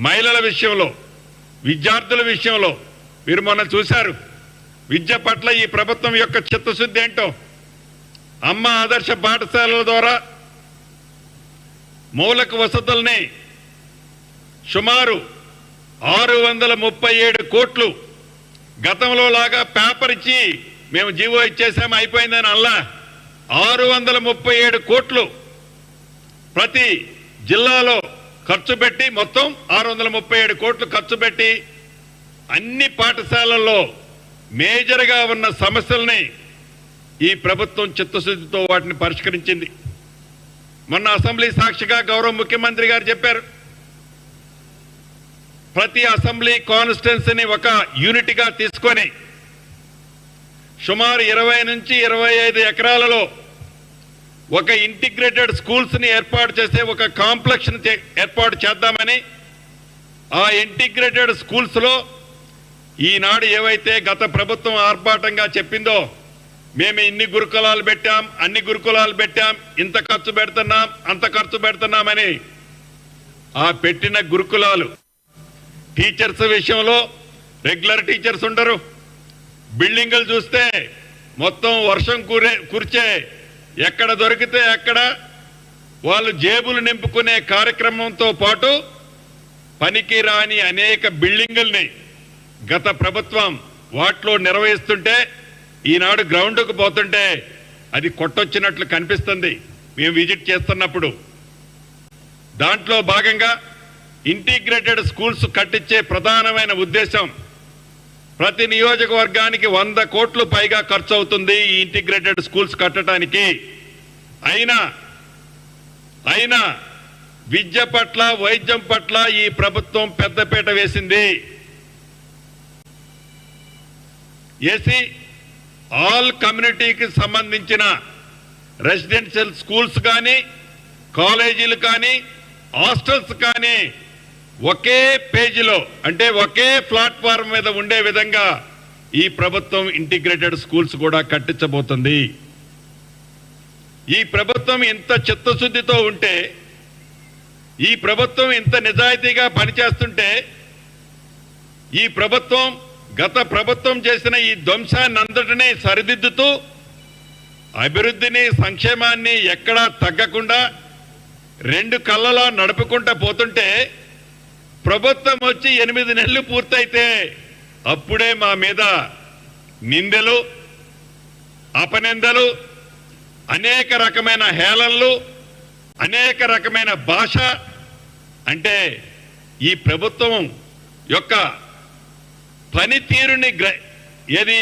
మహిళల విషయంలో, విద్యార్థుల విషయంలో మీరు మొన్న చూశారు. విద్య పట్ల ఈ ప్రభుత్వం యొక్క చిత్తశుద్ధి ఏంటో. అమ్మ ఆదర్శ పాఠశాలల ద్వారా మౌలిక వసతుల్ని సుమారు 637 కోట్లు, గతంలో లాగా పేపర్ ఇచ్చి మేము జీవో ఇచ్చేసాము అయిపోయిందని అల్లా, 637 కోట్లు ప్రతి జిల్లాలో ఖర్చు పెట్టి, మొత్తం 637 కోట్లు ఖర్చు పెట్టి అన్ని పాఠశాలల్లో మేజర్గా ఉన్న సమస్యల్ని ఈ ప్రభుత్వం చిత్తశుద్ధితో వాటిని పరిష్కరించింది. మొన్న అసెంబ్లీ సాక్షిగా గౌరవ ముఖ్యమంత్రి గారు చెప్పారు, ప్రతి అసెంబ్లీ కాన్స్టిట్యున్సీని ఒక యూనిట్గా తీసుకొని సుమారు 20 నుంచి 25 ఎకరాలలో ఒక ఇంటిగ్రేటెడ్ స్కూల్స్ని ఏర్పాటు చేసే ఒక కాంప్లెక్స్ని ఏర్పాటు చేద్దామని, ఆ ఇంటిగ్రేటెడ్ స్కూల్స్లో ఈనాడు ఏవైతే గత ప్రభుత్వం ఆర్భాటంగా చెప్పిందో, మేము ఇన్ని గురుకులాలు పెట్టాం, అన్ని గురుకులాలు పెట్టాం, ఇంత ఖర్చు పెడుతున్నాం, అంత ఖర్చు పెడుతున్నామని, ఆ పెట్టిన గురుకులాలు టీచర్స్ విషయంలో రెగ్యులర్ టీచర్స్ ఉండరు. బిల్డింగులు చూస్తే మొత్తం వర్షం కురిచే, ఎక్కడ దొరికితే అక్కడ వాళ్ళు జేబులు నింపుకునే కార్యక్రమంతో పాటు పనికి రాని అనేక బిల్డింగుల్ని గత ప్రభుత్వం వాటిలో నిర్వహిస్తుంటే, ఈనాడు గ్రౌండ్కు పోతుంటే అది కొట్టొచ్చినట్లు కనిపిస్తుంది మేము విజిట్ చేస్తున్నప్పుడు. దాంట్లో భాగంగా ఇంటిగ్రేటెడ్ స్కూల్స్ కట్టించే ప్రధానమైన ఉద్దేశం, ప్రతి నియోజకవర్గానికి 100 కోట్లు పైగా ఖర్చు అవుతుంది ఈ ఇంటిగ్రేటెడ్ స్కూల్స్ కట్టడానికి. అయినా విద్య పట్ల, వైద్యం పట్ల ఈ ప్రభుత్వం పెద్దపీట వేసింది. ఏసీ ఆల్ కమ్యూనిటీకి సంబంధించిన రెసిడెన్షియల్ స్కూల్స్ కానీ, కాలేజీలు కానీ, హాస్టల్స్ కానీ ఒకే పేజీలో, అంటే ఒకే ప్లాట్ఫామ్ మీద ఉండే విధంగా ఈ ప్రభుత్వం ఇంటిగ్రేటెడ్ స్కూల్స్ కూడా కట్టించబోతుంది. ఈ ప్రభుత్వం ఇంత చిత్తశుద్ధితో ఉంటే, ఈ ప్రభుత్వం ఇంత నిజాయితీగా పనిచేస్తుంటే, ఈ ప్రభుత్వం గత ప్రభుత్వం చేసిన ఈ ధ్వంసాన్ని అంతటినీ సరిదిద్దుతూ అభివృద్ధిని, సంక్షేమాన్ని ఎక్కడా తగ్గకుండా 2 కళ్ళలా నడుపుకుంటూ పోతుంటే, ప్రభుత్వం వచ్చి 8 నెలలు పూర్తయితే అప్పుడే మా మీద నిందలు, అపనిందలు, అనేక రకమైన హేళనలు, అనేక రకమైన భాష. అంటే ఈ ప్రభుత్వం యొక్క పనితీరుని ఏది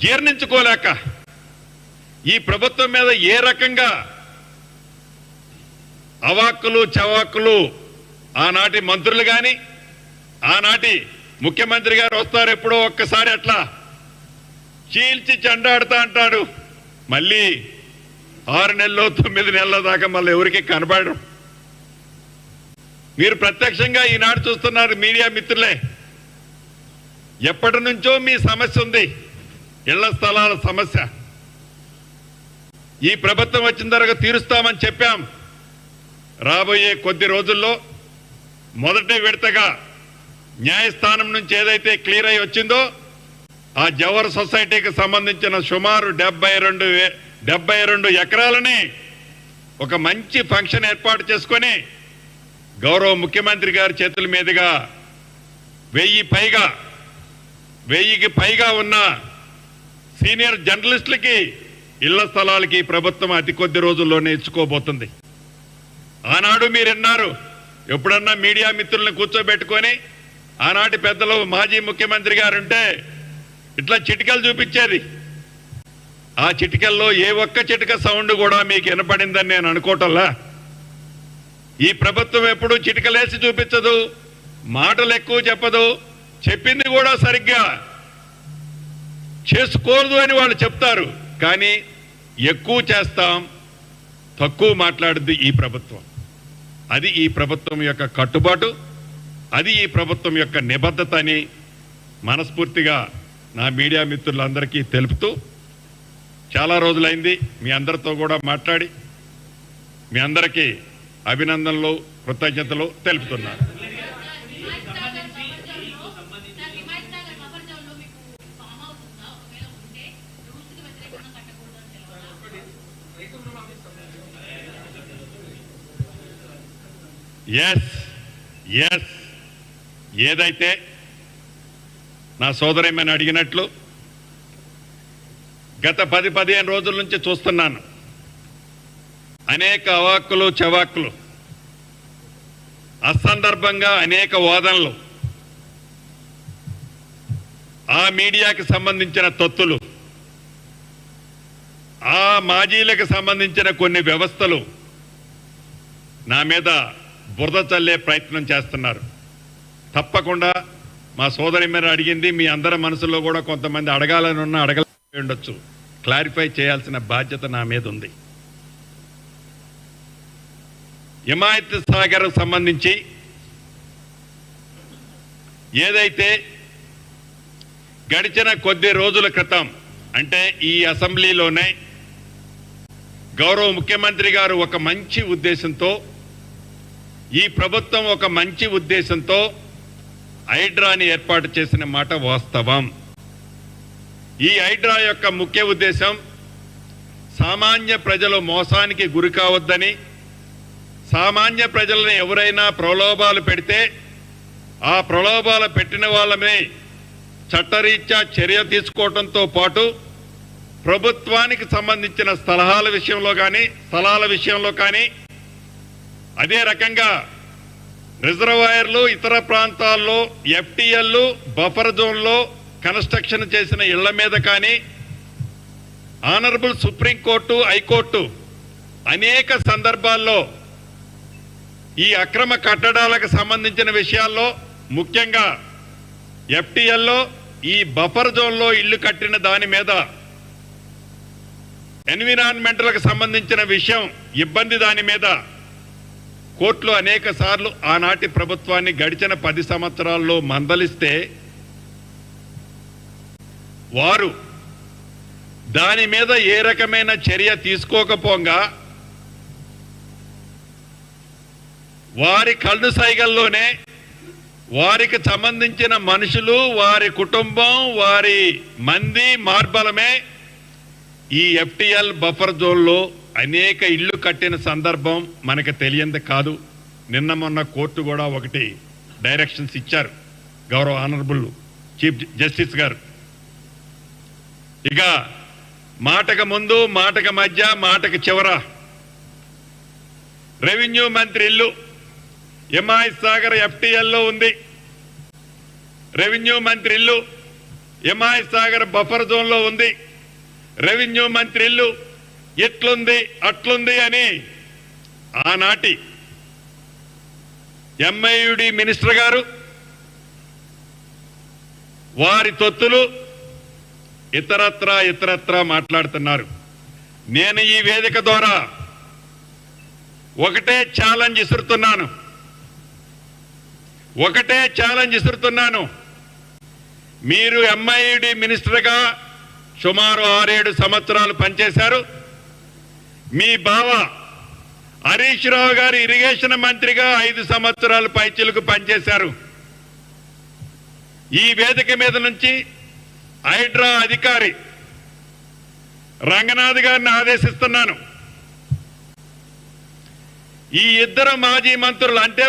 జీర్ణించుకోలేక ఈ ప్రభుత్వం మీద ఏ రకంగా అవాక్కులు చవాక్కులు ఆనాటి మంత్రులు కానీ, ఆనాటి ముఖ్యమంత్రి గారు వస్తారు ఎప్పుడో ఒక్కసారి అట్లా చీల్చి చెండాడుతా అంటాడు, మళ్ళీ 6 నెలలు 9 నెలల దాకా మళ్ళీ ఎవరికి కనబడరు. మీరు ప్రత్యక్షంగా ఈనాడు చూస్తున్నారు మీడియా మిత్రులే. ఎప్పటి నుంచో మీ సమస్య ఉంది, ఇళ్ల స్థలాల సమస్య. ఈ ప్రభుత్వం వచ్చిన తర్వాత తీరుస్తామని చెప్పాం. రాబోయే కొద్ది రోజుల్లో మొదటి విడతగా న్యాయస్థానం నుంచి ఏదైతే క్లియర్ అయి వచ్చిందో, ఆ జవహర్ సొసైటీకి సంబంధించిన సుమారు 72 ఎకరాలని ఒక మంచి ఫంక్షన్ ఏర్పాటు చేసుకొని గౌరవ ముఖ్యమంత్రి గారి చేతుల మీదుగా 1000కి పైగా ఉన్న సీనియర్ జర్నలిస్టులకి ఇళ్ల స్థలాలకి ప్రభుత్వం అతి కొద్ది రోజుల్లోనే ఇచ్చుకోబోతుంది. ఆనాడు మీరున్నారు, ఎప్పుడన్నా మీడియా మిత్రులను కూర్చోబెట్టుకొని ఆనాటి పెద్దలు మాజీ ముఖ్యమంత్రి గారుంటే ఇట్లా చిటికలు చూపించేది. ఆ చిటికల్లో ఏ ఒక్క చిటిక సౌండ్ కూడా మీకు వినపడిందని నేను అనుకోవటంలా. ఈ ప్రభుత్వం ఎప్పుడూ చిటికలేసి చూపించదు, మాటలు ఎక్కువ చెప్పదు, చెప్పింది కూడా సరిగ్గా చేసుకోదు అని వాళ్ళు చెప్తారు. కానీ ఎక్కువ చేస్తాం, తక్కువ మాట్లాడుద్ది ఈ ప్రభుత్వం. అది ఈ ప్రభుత్వం యొక్క కట్టుబాటు, అది ఈ ప్రభుత్వం యొక్క నిబద్ధత అని మనస్ఫూర్తిగా నా మీడియా మిత్రులందరికీ తెలుపుతూ, చాలా రోజులైంది మీ అందరితో కూడా మాట్లాడి మీ అందరికీ అభినందనలు, కృతజ్ఞతలు తెలుపుతున్నాను. ఎస్ ఎస్ ఏదైతే నా సోదరిమని అడిగినట్లు గత 10-15 రోజుల నుంచి చూస్తున్నాను. అనేక అవాక్కులు చవాక్కులు, అసందర్భంగా అనేక వాదనలు, ఆ మీడియాకి సంబంధించిన తొత్తులు, ఆ మాజీలకు సంబంధించిన కొన్ని వ్యవస్థలు నా మీద బురద చల్లే ప్రయత్నం చేస్తున్నారు. తప్పకుండా మా సోదరి మీద అడిగింది మీ అందరి మనసులో కూడా కొంతమంది అడగాలని ఉన్నా అడగలేకపోయి ఉండొచ్చు. క్లారిఫై చేయాల్సిన బాధ్యత నా మీద ఉంది. హిమాయత్ సాగర్ సంబంధించి ఏదైతే గడిచిన కొద్ది రోజుల క్రితం, అంటే ఈ అసెంబ్లీలోనే గౌరవ ముఖ్యమంత్రి గారు ఒక మంచి ఉద్దేశంతో, ఈ ప్రభుత్వం ఒక మంచి ఉద్దేశంతో హైడ్రాని ఏర్పాటు చేసిన మాట వాస్తవం. ఈ హైడ్రా యొక్క ముఖ్య ఉద్దేశం సామాన్య ప్రజలు మోసానికి గురి కావద్దని, సామాన్య ప్రజలను ఎవరైనా ప్రలోభాలు పెడితే ఆ ప్రలోభాలు పెట్టిన వాళ్ళమే చట్టరీత్యా చర్య తీసుకోవడంతో పాటు ప్రభుత్వానికి సంబంధించిన స్థలాల విషయంలో కానీ అదే రకంగా రిజర్వాయర్లు, ఇతర ప్రాంతాల్లో ఎఫ్టీఎల్లు, బఫర్ జోన్లో కన్స్ట్రక్షన్ చేసిన ఇళ్ల మీద కానీ ఆనరబుల్ సుప్రీంకోర్టు, హైకోర్టు అనేక సందర్భాల్లో ఈ అక్రమ కట్టడాలకు సంబంధించిన విషయాల్లో, ముఖ్యంగా ఎఫ్టీఎల్లో ఈ బఫర్ జోన్లో ఇళ్లు కట్టిన దాని మీద ఎన్విరాన్మెంటల్కి సంబంధించిన విషయం, ఇబ్బంది దాని మీద కోర్టులో అనేక సార్లు ఆనాటి ప్రభుత్వాన్ని గడిచిన 10 సంవత్సరాల్లో మందలిస్తే వారు దాని మీద ఏ రకమైన చర్య తీసుకోకపోగా వారి కళ్ళు సైగల్లోనే వారికి సంబంధించిన మనుషులు, వారి కుటుంబం, వారి మంది మార్బలమే ఈ ఎఫ్టీఎల్ బఫర్ జోన్లో అనేక ఇళ్లు కట్టిన సందర్భం మనకు తెలియంది కాదు. నిన్న మొన్న కోర్టు కూడా ఒకటి డైరెక్షన్స్ ఇచ్చారు గౌరవ ఆనరబుల్ చీఫ్ జస్టిస్ గారు. ఇక మాటకు ముందు, మాటకు మధ్య, మాటకు చివర రెవెన్యూ మంత్రి ఇల్లు హిమాయత్ సాగర్ ఎఫ్టీఎల్లో ఉంది. రెవెన్యూ మంత్రి ఇల్లు హిమాయత్ సాగర్ బఫర్ జోన్లో ఉంది. రెవెన్యూ మంత్రి ఇల్లు ఎట్లుంది అట్లుంది అని ఆనాటి ఎంఐయుడి మినిస్టర్ గారు, వారి తొత్తులు ఇతరత్రా మాట్లాడుతున్నారు. నేను ఈ వేదిక ద్వారా ఒకటే ఛాలెంజ్ ఇస్తున్నాను. మీరు ఎంఐయుడి మినిస్టర్గా సుమారు 6-7 సంవత్సరాలు పనిచేశారు. మీ బావ హరీష్ రావు గారు ఇరిగేషన్ మంత్రిగా 5 సంవత్సరాలు పైచిలకు పనిచేశారు. ఈ వేదిక మీద నుంచి హైడ్రా అధికారి రంగనాథ్ గారిని ఆదేశిస్తున్నాను. ఈ ఇద్దరు మాజీ మంత్రులు, అంటే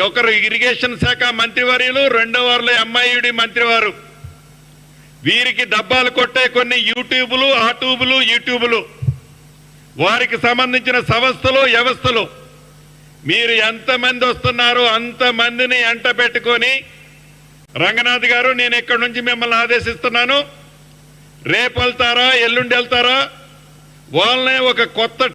ఒకరు ఇరిగేషన్ శాఖ మంత్రివర్యులు, రెండో వారిలో ఎంఐయుడి మంత్రివారు, వీరికి డబ్బాలు కొట్టే కొన్ని యూట్యూబులు, వారికి సంబంధించిన సంస్థలు, వ్యవస్థలు, మీరు ఎంతమంది వస్తున్నారో అంతమందిని ఎంట పెట్టుకొని, రంగనాథ్ గారు నేను ఇక్కడి నుంచి మిమ్మల్ని ఆదేశిస్తున్నాను, రేపు వెళ్తారా ఎల్లుండి వెళ్తారా, వాళ్ళనే ఒక కొత్త